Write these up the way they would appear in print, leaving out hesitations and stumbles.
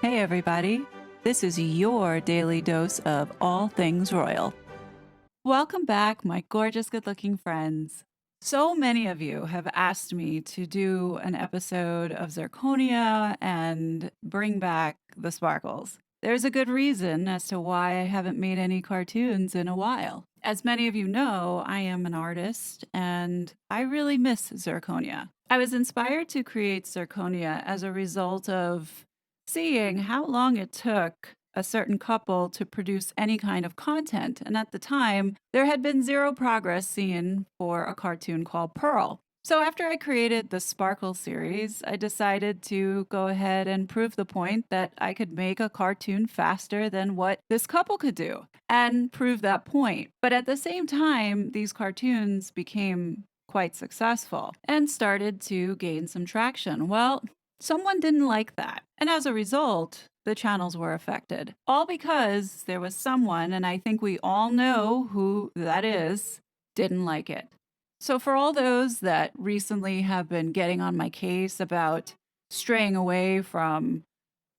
Hey everybody, this is your daily dose of all things royal. Welcome back, my gorgeous good-looking friends. So many of you have asked me to do an episode of Zirconia and bring back the sparkles. There's a good reason as to why I haven't made any cartoons in a while. As many of you know, I am an artist and I really miss Zirconia. I was inspired to create Zirconia as a result of seeing how long it took a certain couple to produce any kind of content. And at the time, there had been zero progress seen for a cartoon called Pearl. So after I created the Sparkle series, I decided to go ahead and prove the point that I could make a cartoon faster than what this couple could do and prove that point. But at the same time, these cartoons became quite successful and started to gain some traction. Well, someone didn't like that. And as a result, the channels were affected. All because there was someone, and I think we all know who that is, didn't like it. So for all those that recently have been getting on my case about straying away from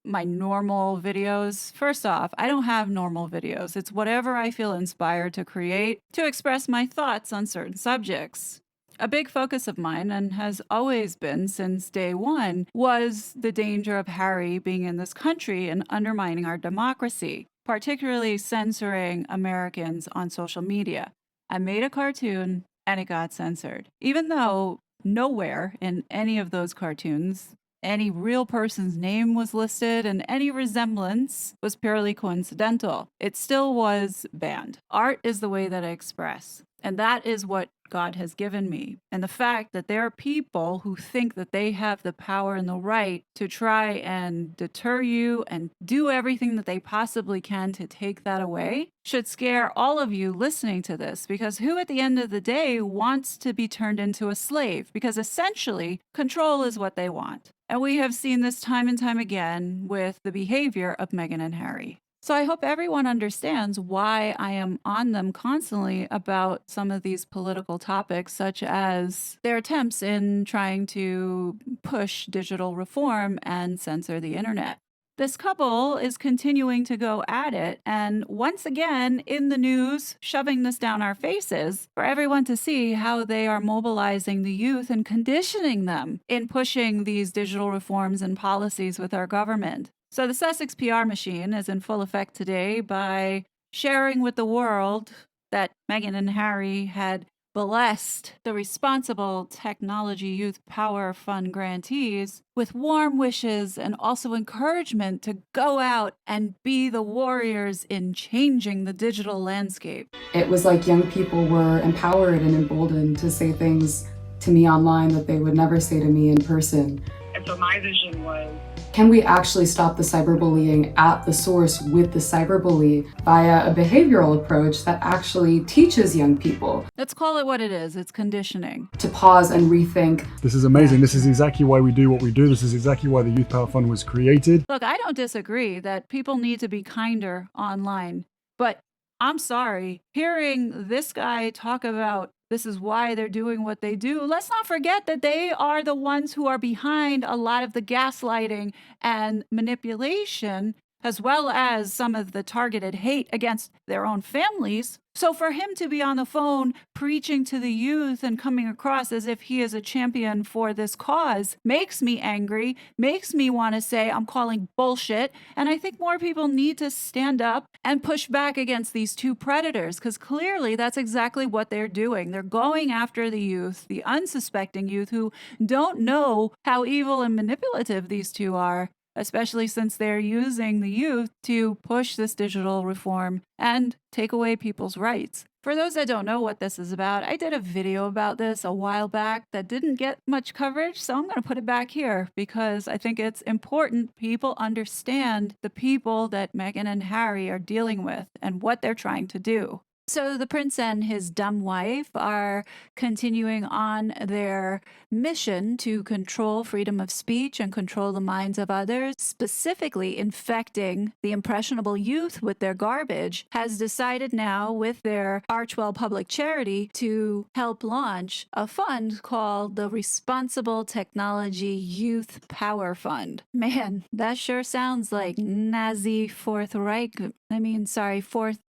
my normal videos, first off, I don't have normal videos. It's whatever I feel inspired to create to express my thoughts on certain subjects. A big focus of mine, and has always been since day one, was the danger of Harry being in this country and undermining our democracy, particularly censoring Americans on social media. I made a cartoon and it got censored, even though nowhere in any of those cartoons any real person's name was listed and any resemblance was purely coincidental. It still was banned. Art is the way that I express, and that is what God has given me. And the fact that there are people who think that they have the power and the right to try and deter you and do everything that they possibly can to take that away should scare all of you listening to this, because who at the end of the day wants to be turned into a slave? Because essentially, control is what they want. And we have seen this time and time again with the behavior of Meghan and Harry. So I hope everyone understands why I am on them constantly about some of these political topics, such as their attempts in trying to push digital reform and censor the internet. This couple is continuing to go at it, and once again in the news, shoving this down our faces for everyone to see how they are mobilizing the youth and conditioning them in pushing these digital reforms and policies with our government. So the Sussex PR machine is in full effect today by sharing with the world that Meghan and Harry had blessed the Responsible Technology Youth Power Fund grantees with warm wishes and also encouragement to go out and be the warriors in changing the digital landscape. It was like young people were empowered and emboldened to say things to me online that they would never say to me in person. And so my vision was, can we actually stop the cyberbullying at the source with the cyberbully via a behavioral approach that actually teaches young people? Let's call it what it is. It's conditioning. To pause and rethink. This is amazing. This is exactly why we do what we do. This is exactly why the Youth Power Fund was created. Look, I don't disagree that people need to be kinder online, but I'm sorry, hearing this guy talk about this is why they're doing what they do. Let's not forget that they are the ones who are behind a lot of the gaslighting and manipulation, as well as some of the targeted hate against their own families. So for him to be on the phone preaching to the youth and coming across as if he is a champion for this cause makes me angry, makes me want to say I'm calling bullshit. And I think more people need to stand up and push back against these two predators, because clearly that's exactly what they're doing. They're going after the youth, the unsuspecting youth who don't know how evil and manipulative these two are, especially since they're using the youth to push this digital reform and take away people's rights. For those that don't know what this is about, I did a video about this a while back that didn't get much coverage, so I'm going to put it back here because I think it's important people understand the people that Meghan and Harry are dealing with and what they're trying to do. So the prince and his dumb wife are continuing on their mission to control freedom of speech and control the minds of others, specifically infecting the impressionable youth with their garbage, has decided now with their Archwell Public Charity to help launch a fund called the Responsible Technology Youth Power Fund. Man, that sure sounds like Nazi Fourth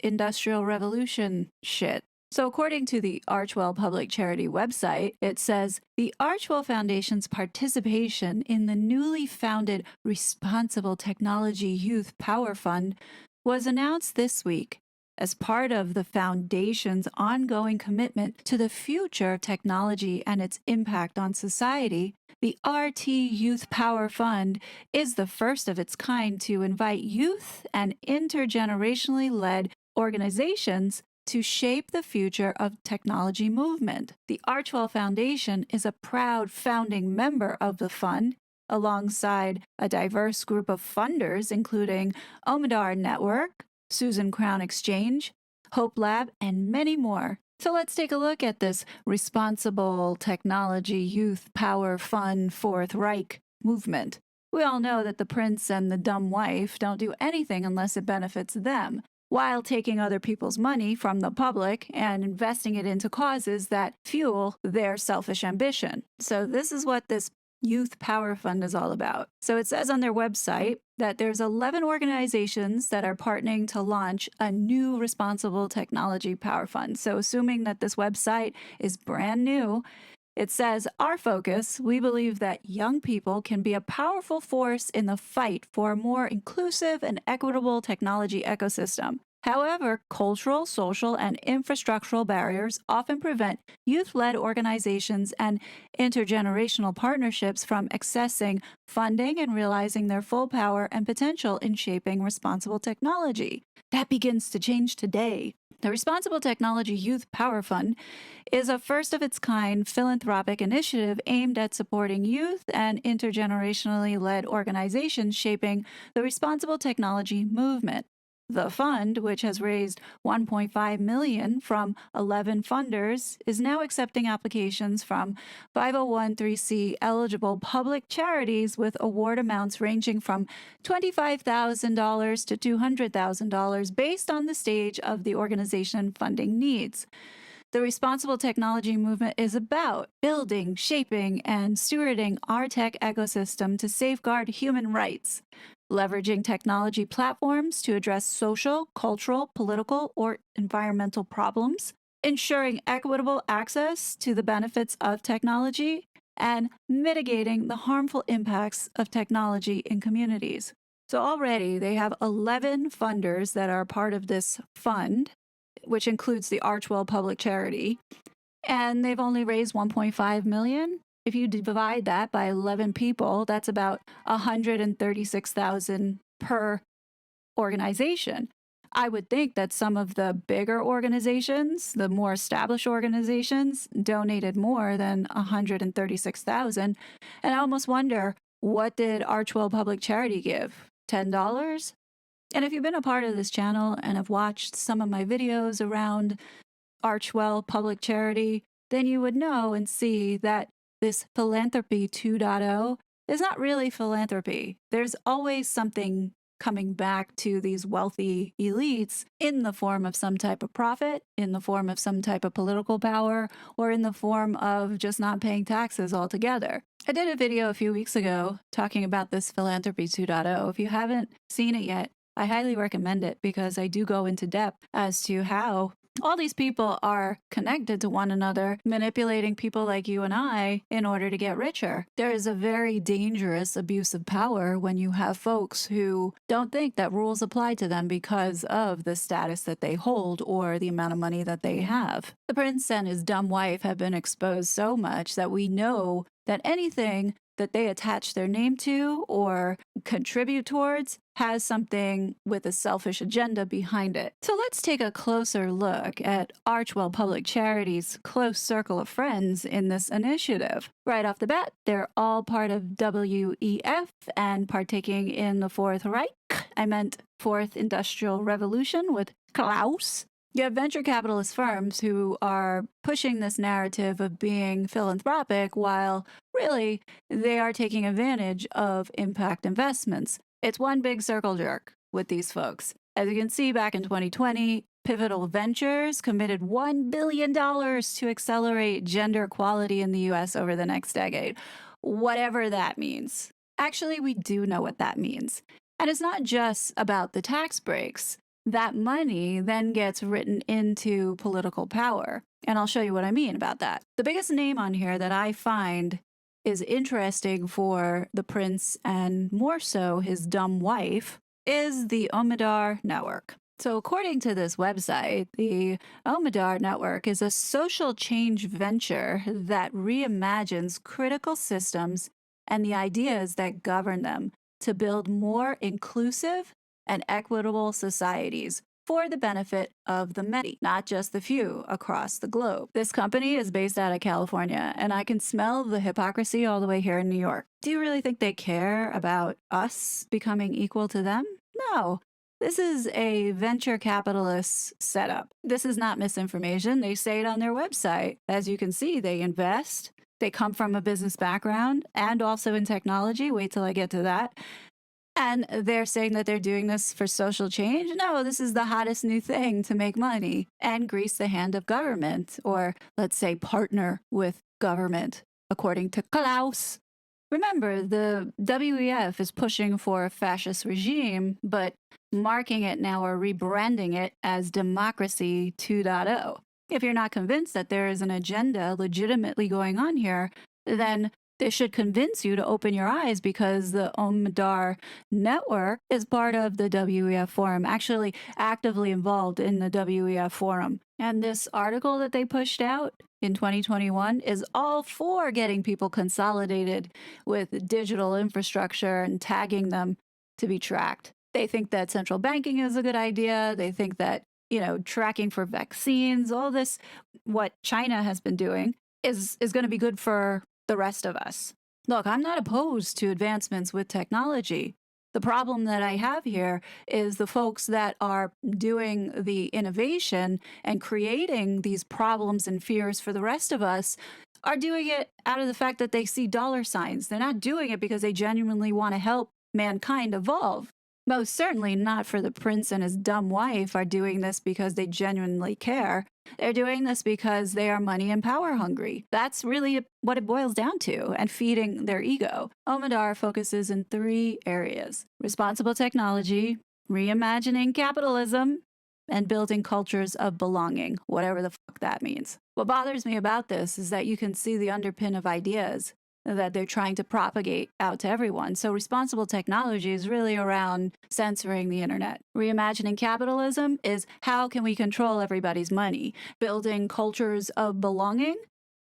Industrial Revolution shit. So according to the Archwell Public Charity website, it says the Archwell Foundation's participation in the newly founded Responsible Technology Youth Power Fund was announced this week as part of the foundation's ongoing commitment to the future of technology and its impact on society. The RT Youth Power Fund is the first of its kind to invite youth and intergenerationally led organizations to shape the future of technology movement. The Archwell Foundation is a proud founding member of the fund, alongside a diverse group of funders, including Omadar Network, Susan Crown Exchange, Hope Lab, and many more. So let's take a look at this Responsible Technology Youth Power Fund Fourth Reich movement. We all know that the prince and the dumb wife don't do anything unless it benefits them, while taking other people's money from the public and investing it into causes that fuel their selfish ambition. So this is what this Youth Power Fund is all about. So it says on their website that there's 11 organizations that are partnering to launch a new Responsible Technology Power Fund. So assuming that this website is brand new, it says, our focus, we believe that young people can be a powerful force in the fight for a more inclusive and equitable technology ecosystem. However, cultural, social, and infrastructural barriers often prevent youth-led organizations and intergenerational partnerships from accessing funding and realizing their full power and potential in shaping responsible technology. That begins to change today. The Responsible Technology Youth Power Fund is a first-of-its-kind philanthropic initiative aimed at supporting youth and intergenerationally led organizations shaping the responsible technology movement. The fund, which has raised $1.5 million from 11 funders, is now accepting applications from 501(c) eligible public charities with award amounts ranging from $25,000 to $200,000 based on the stage of the organization funding needs. The responsible technology movement is about building, shaping, and stewarding our tech ecosystem to safeguard human rights, leveraging technology platforms to address social, cultural, political, or environmental problems, ensuring equitable access to the benefits of technology, and mitigating the harmful impacts of technology in communities. So already they have 11 funders that are part of this fund, which includes the Archwell Public Charity, and they've only raised $1.5 million. If you divide that by 11 people, that's about $136,000 per organization. I would think that some of the bigger organizations, the more established organizations, donated more than $136,000. And I almost wonder, what did Archwell Public Charity give? $10? And if you've been a part of this channel and have watched some of my videos around Archwell Public Charity, then you would know and see that this philanthropy 2.0 is not really philanthropy. There's always something coming back to these wealthy elites in the form of some type of profit, in the form of some type of political power, or in the form of just not paying taxes altogether. I did a video a few weeks ago talking about this philanthropy 2.0. If you haven't seen it yet, I highly recommend it because I do go into depth as to how all these people are connected to one another, manipulating people like you and I in order to get richer. There is a very dangerous abuse of power when you have folks who don't think that rules apply to them because of the status that they hold or the amount of money that they have. The prince and his dumb wife have been exposed so much that we know that anything that they attach their name to or contribute towards has something with a selfish agenda behind it. So let's take a closer look at Archwell Public Charity's close circle of friends in this initiative. Right off the bat, they're all part of WEF and partaking in the Fourth Reich. I meant Fourth Industrial Revolution with Klaus. You have venture capitalist firms who are pushing this narrative of being philanthropic while really they are taking advantage of impact investments. It's one big circle jerk with these folks. As you can see, back in 2020, Pivotal Ventures committed $1 billion to accelerate gender equality in the US over the next decade. Whatever that means. Actually, we do know what that means. And it's not just about the tax breaks. That money then gets written into political power. And I'll show you what I mean about that. The biggest name on here that I find is interesting for the prince and more so his dumb wife is the Omidyar Network. So according to this website, the Omidyar Network is a social change venture that reimagines critical systems and the ideas that govern them to build more inclusive and equitable societies for the benefit of the many, not just the few across the globe. This company is based out of California, and I can smell the hypocrisy all the way here in New York. Do you really think they care about us becoming equal to them? No. This is a venture capitalist setup. This is not misinformation. They say it on their website. As you can see, they invest. They come from a business background and also in technology. Wait till I get to that. And they're saying that they're doing this for social change. No, this is the hottest new thing to make money and grease the hand of government, or let's say partner with government, according to Klaus. Remember, the WEF is pushing for a fascist regime, but marking it now or rebranding it as Democracy 2.0. If you're not convinced that there is an agenda legitimately going on here, then this should convince you to open your eyes, because the Omidyar Network is part of the WEF forum, actually actively involved in the WEF forum. And this article that they pushed out in 2021 is all for getting people consolidated with digital infrastructure and tagging them to be tracked. They think that central banking is a good idea. They think that, tracking for vaccines, all this, what China has been doing is going to be good for the rest of us. Look, I'm not opposed to advancements with technology. The problem that I have here is the folks that are doing the innovation and creating these problems and fears for the rest of us are doing it out of the fact that they see dollar signs. They're not doing it because they genuinely want to help mankind evolve. Most certainly not for the prince and his dumb wife are doing this because they genuinely care. They're doing this because they are money and power hungry. That's really what it boils down to, and feeding their ego. Omidyar focuses in 3 areas: responsible technology, reimagining capitalism, and building cultures of belonging, whatever the fuck that means. What bothers me about this is that you can see the underpin of ideas that they're trying to propagate out to everyone. So responsible technology is really around censoring the internet. Reimagining capitalism is how can we control everybody's money? Building cultures of belonging?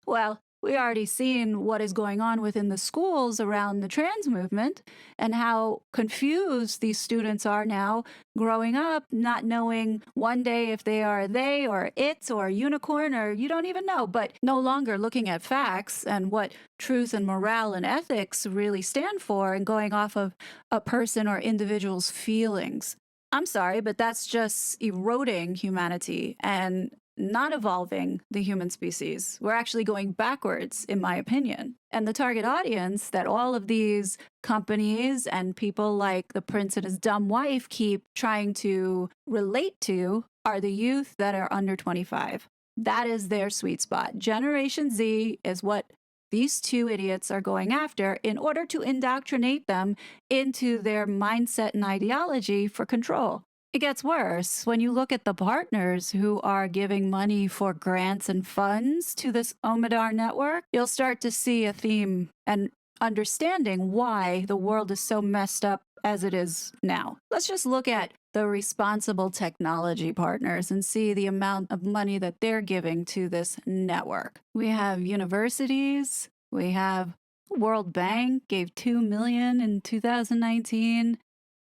Well, we already seen what is going on within the schools around the trans movement and how confused these students are now growing up, not knowing one day if they are they or it or a unicorn, or you don't even know, but no longer looking at facts and what truth and morale and ethics really stand for and going off of a person or individual's feelings. I'm sorry, but that's just eroding humanity and not evolving the human species. We're actually going backwards, in my opinion. And the target audience that all of these companies and people like the prince and his dumb wife keep trying to relate to are the youth that are under 25. That is their sweet spot. Generation Z is what these 2 idiots are going after in order to indoctrinate them into their mindset and ideology for control. It gets worse. When you look at the partners who are giving money for grants and funds to this Omidyar Network, you'll start to see a theme and understanding why the world is so messed up as it is now. Let's just look at the responsible technology partners and see the amount of money that they're giving to this network. We have universities, we have World Bank gave $2 million in 2019.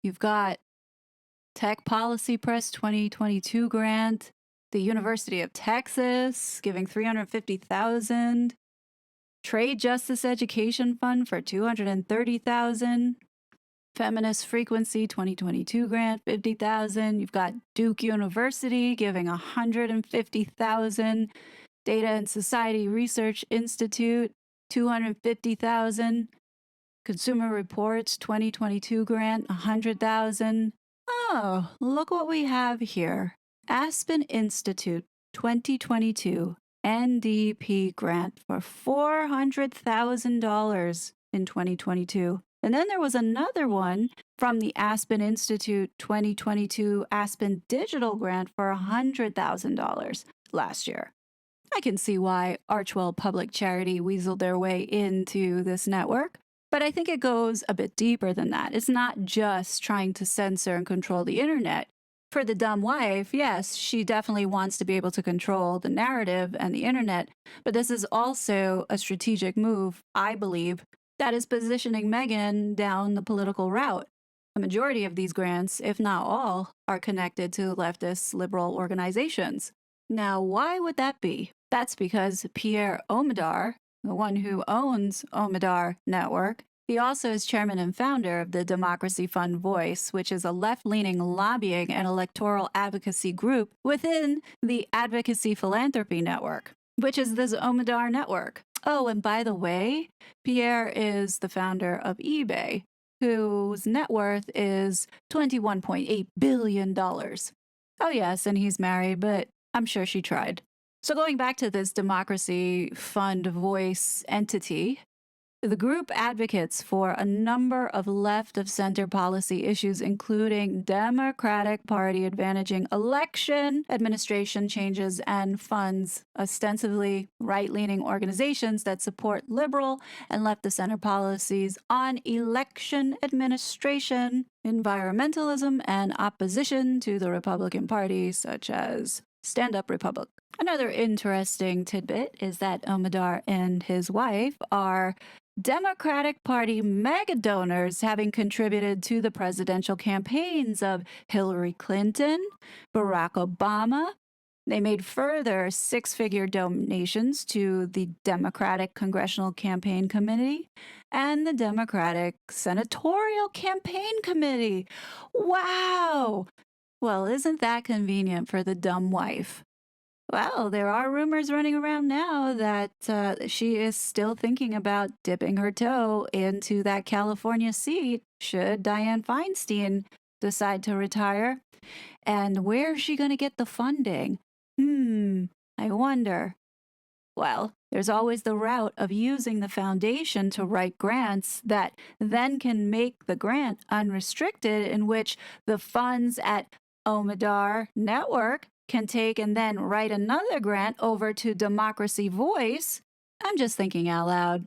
You've got Tech Policy Press 2022 grant, the University of Texas giving $350,000, Trade Justice Education Fund for $230,000, Feminist Frequency 2022 grant, $50,000. You've got Duke University giving $150,000. Data and Society Research Institute, $250,000. Consumer Reports 2022 grant, $100,000. Oh, look what we have here. Aspen Institute 2022 NDP grant for $400,000 in 2022. And then there was another one from the Aspen Institute 2022 Aspen Digital grant for $100,000 last year. I can see why Archwell Public Charity weaseled their way into this network, but I think it goes a bit deeper than that. It's not just trying to censor and control the internet. For the dumb wife, yes, she definitely wants to be able to control the narrative and the internet, but this is also a strategic move, I believe, that is positioning Meghan down the political route. A majority of these grants, if not all, are connected to leftist liberal organizations. Now, why would that be? That's because Pierre Omidyar, the one who owns Omidyar Network, he also is chairman and founder of the Democracy Fund Voice, which is a left-leaning lobbying and electoral advocacy group within the Advocacy Philanthropy Network, which is this Omidyar Network. Oh, and by the way, Pierre is the founder of eBay, whose net worth is $21.8 billion. Oh, yes, and he's married, but I'm sure she tried. So going back to this Democracy Fund Voice entity, the group advocates for a number of left-of-center policy issues, including Democratic Party advantaging election administration changes and funds ostensibly right-leaning organizations that support liberal and left-of-center policies on election administration, environmentalism, and opposition to the Republican Party, such as Stand Up Republic. Another interesting tidbit is that Omidyar and his wife are Democratic Party mega donors, having contributed to the presidential campaigns of Hillary Clinton, Barack Obama. They made further six-figure donations to the Democratic Congressional Campaign Committee and the Democratic Senatorial Campaign Committee. Wow! Well, isn't that convenient for the dumb wife? Well, there are rumors running around now that she is still thinking about dipping her toe into that California seat should Dianne Feinstein decide to retire. And where is she going to get the funding? I wonder. Well, there's always the route of using the foundation to write grants that then can make the grant unrestricted, in which the funds at Omidyar Network can take and then write another grant over to Democracy Voice. I'm just thinking out loud.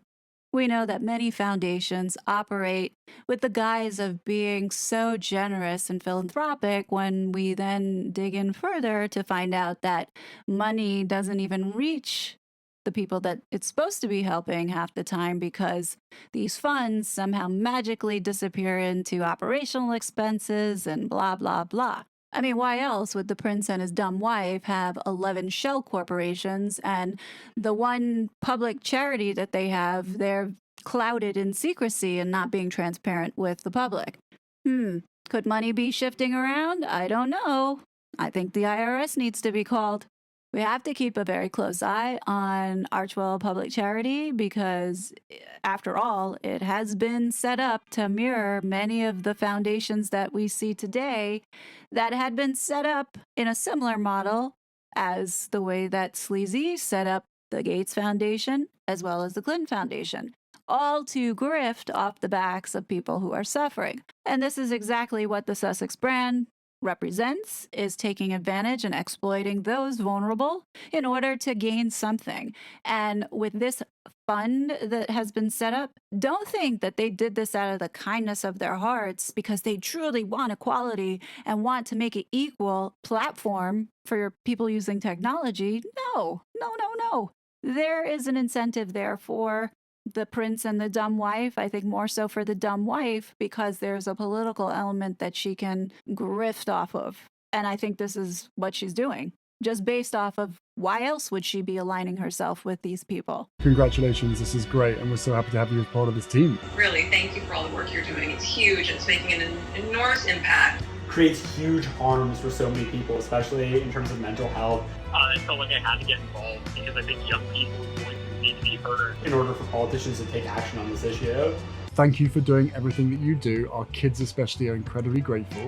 We know that many foundations operate with the guise of being so generous and philanthropic, when we then dig in further to find out that money doesn't even reach the people that it's supposed to be helping half the time, because these funds somehow magically disappear into operational expenses and blah, blah, blah. I mean, why else would the prince and his dumb wife have 11 shell corporations, and the one public charity that they have, they're clouded in secrecy and not being transparent with the public? Could money be shifting around? I don't know. I think the IRS needs to be called. We have to keep a very close eye on Archwell Public Charity, because, after all, it has been set up to mirror many of the foundations that we see today that had been set up in a similar model as the way that Sleazy set up the Gates Foundation as well as the Clinton Foundation, all to grift off the backs of people who are suffering. And this is exactly what the Sussex brand represents, is taking advantage and exploiting those vulnerable in order to gain something. And with this fund that has been set up, don't think that they did this out of the kindness of their hearts because they truly want equality and want to make it equal platform for people using technology. No. There is an incentive there for the prince and the dumb wife. I think more so for the dumb wife, because there's a political element that she can grift off of. And I think this is what she's doing. just based off of why else would she be aligning herself with these people? Congratulations, this is great, and we're so happy to have you as part of this team. Really, thank you for all the work you're doing. It's huge. It's making an enormous impact. Creates huge harms for so many people, especially in terms of mental health. I felt like I had to get involved because I think young people need to be heard. In order for politicians to take action on this issue. Thank you for doing everything that you do. Our kids especially are incredibly grateful.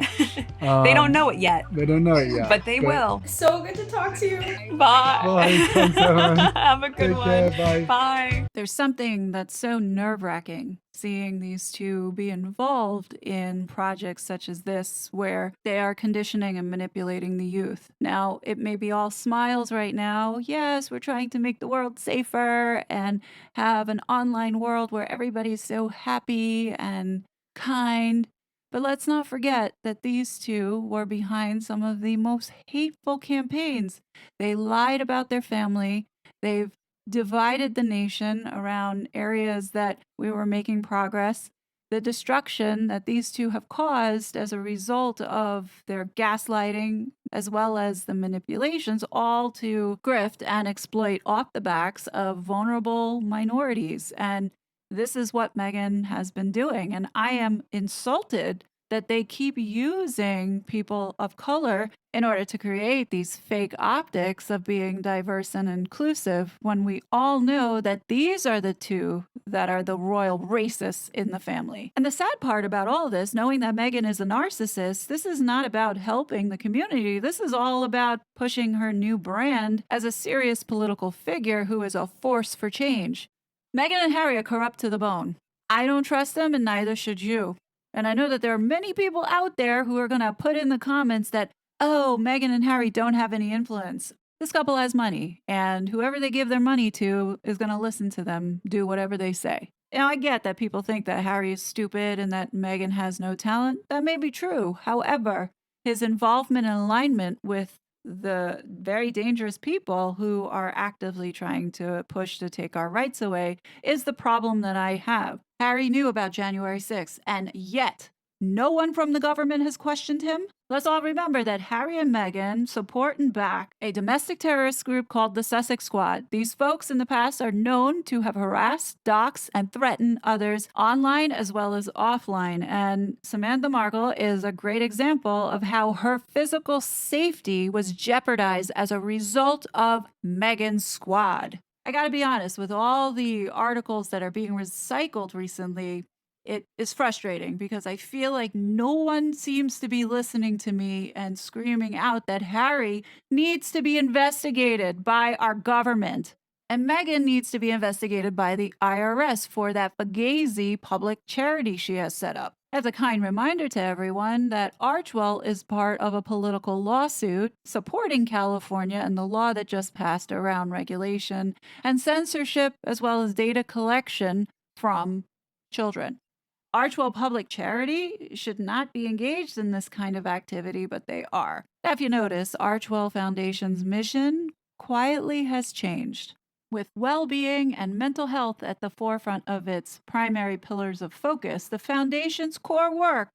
They don't know it yet. They don't know it yet. But they will. So good to talk to you. Bye. Bye. Thanks, everyone. Have a good Take one. care. Bye. Bye. There's something that's so nerve-wracking seeing these two be involved in projects such as this, where they are conditioning and manipulating the youth. Now, it may be all smiles right now. Yes, we're trying to make the world safer and have an online world where everybody's so happy and kind. But let's not forget that these two were behind some of the most hateful campaigns. They lied about their family. They've divided the nation around areas that we were making progress. The destruction that these two have caused as a result of their gaslighting, as well as the manipulations, all to grift and exploit off the backs of vulnerable minorities. And this is what Meghan has been doing. And I am insulted that they keep using people of color in order to create these fake optics of being diverse and inclusive, when we all know that these are the two that are the royal racists in the family. And the sad part about all this, knowing that Meghan is a narcissist, this is not about helping the community. This is all about pushing her new brand as a serious political figure who is a force for change. Meghan and Harry are corrupt to the bone. I don't trust them, and neither should you. And I know that there are many people out there who are going to put in the comments that, oh, Meghan and Harry don't have any influence. This couple has money, and whoever they give their money to is going to listen to them do whatever they say. Now, I get that people think that Harry is stupid and that Meghan has no talent. That may be true. However, his involvement and alignment with the very dangerous people who are actively trying to push to take our rights away is the problem that I have. Harry knew about January 6th, and yet no one from the government has questioned him. Let's all remember that Harry and Meghan support and back a domestic terrorist group called the Sussex Squad. These folks in the past are known to have harassed, doxed, and threatened others online as well as offline. And Samantha Markle is a great example of how her physical safety was jeopardized as a result of Meghan's squad. I gotta be honest, with all the articles that are being recycled recently, it is frustrating because I feel like no one seems to be listening to me and screaming out that Harry needs to be investigated by our government. And Meghan needs to be investigated by the IRS for that fugazi public charity she has set up. As a kind reminder to everyone that Archwell is part of a political lawsuit supporting California and the law that just passed around regulation and censorship, as well as data collection from children. Archwell Public Charity should not be engaged in this kind of activity, but they are. Now, if you notice, Archwell Foundation's mission quietly has changed, with well-being and mental health at the forefront of its primary pillars of focus. The foundation's core work,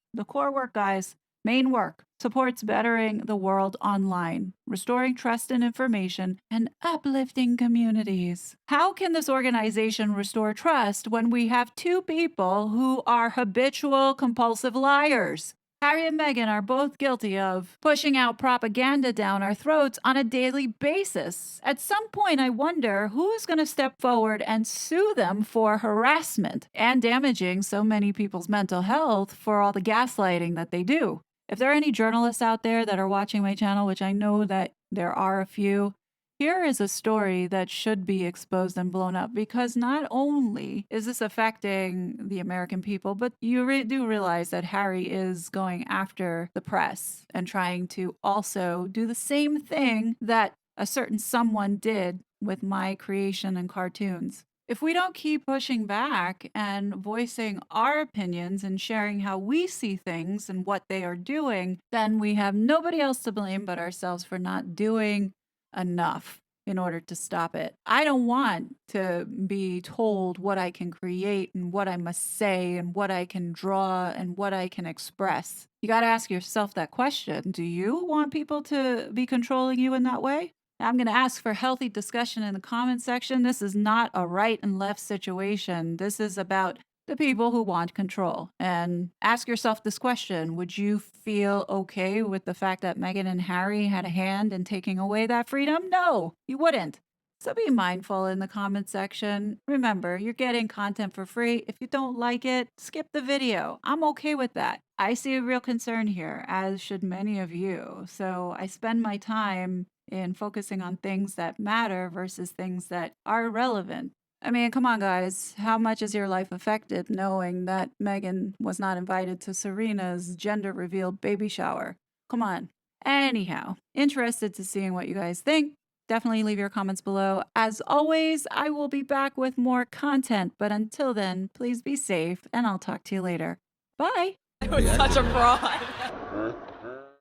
guys, main work, supports bettering the world online, restoring trust in information, and uplifting communities. How can this organization restore trust when we have two people who are habitual compulsive liars? Harry and Meghan are both guilty of pushing out propaganda down our throats on a daily basis. At some point, I wonder who is going to step forward and sue them for harassment and damaging so many people's mental health for all the gaslighting that they do. If there are any journalists out there that are watching my channel, which I know that there are a few, here is a story that should be exposed and blown up, because not only is this affecting the American people, but you do realize that Harry is going after the press and trying to also do the same thing that a certain someone did with my creation and cartoons. If we don't keep pushing back and voicing our opinions and sharing how we see things and what they are doing, then we have nobody else to blame but ourselves for not doing enough. in order to stop it. I don't want to be told what I can create and what I must say and what I can draw and what I can express. You got to ask yourself that question. Do you want people to be controlling you in that way? I'm going to ask for healthy discussion in the comment section. This is not a right and left situation. This is about the people who want control. And ask yourself this question. Would you feel okay with the fact that Meghan and Harry had a hand in taking away that freedom? No, you wouldn't. So be mindful in the comment section. Remember, you're getting content for free. If you don't like it, skip the video. I'm okay with that. I see a real concern here, as should many of you. So I spend my time in focusing on things that matter versus things that are relevant. I mean, come on, guys. How much is your life affected knowing that Meghan was not invited to Serena's gender reveal baby shower? Come on. Anyhow, interested to seeing what you guys think. Definitely leave your comments below. As always, I will be back with more content, but until then, please be safe and I'll talk to you later. Bye. It was such a fraud.